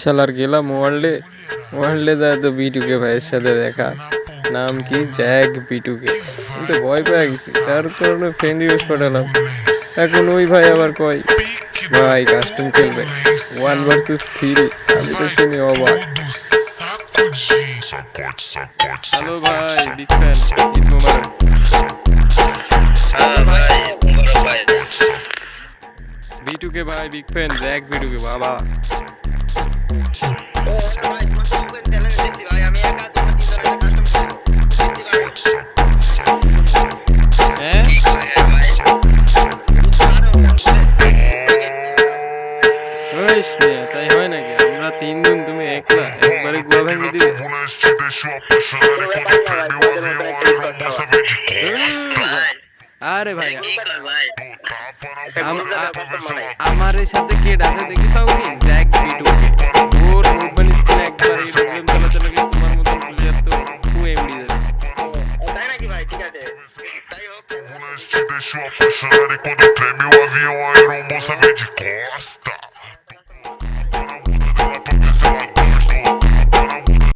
শালার গেলাম ওয়ার্ল্ডে, ওয়ার্ল্ডে যায় তো বিটুকে ভাইয়ের সাথে দেখা, নাম কি জ্যাক বিটুকে, কিন্তু ভয় পেয়ে গেছি, তার কারণে ফ্রেন্ড রিকোয়েস্ট পাঠালাম। এখন ওই ভাই আবার কয় ভাই কাস্টম খেলবে 1 vs 3। আমি তো শুনি অবাক। হ্যালো ভাই, বিগ ফ্যান, ঈদ মোবারক। বিটুকে ভাই বিগ ফ্যান, জ্যাক বিটুকে বাবা। হ্যাঁ তাই হয় নাকি? আমরা 3 জন, তুমি একলা একবারে গুয়া ভেঙে দিবে। আরে ভাই আমার এই সাথে কে আছে দেখিস জ্যাক বিটুকে, ওর ওপেন স্ক্রিন একবার এই প্রবলেম চালাতে লাগে, তোমার মতো প্লেয়ার তো খুব এমডি যাবে। তাই নাকি ভাই? ঠিক আছে, তাই হোক। Te deixou apaixonado e quando treme o avião a aeromoça vem de costa.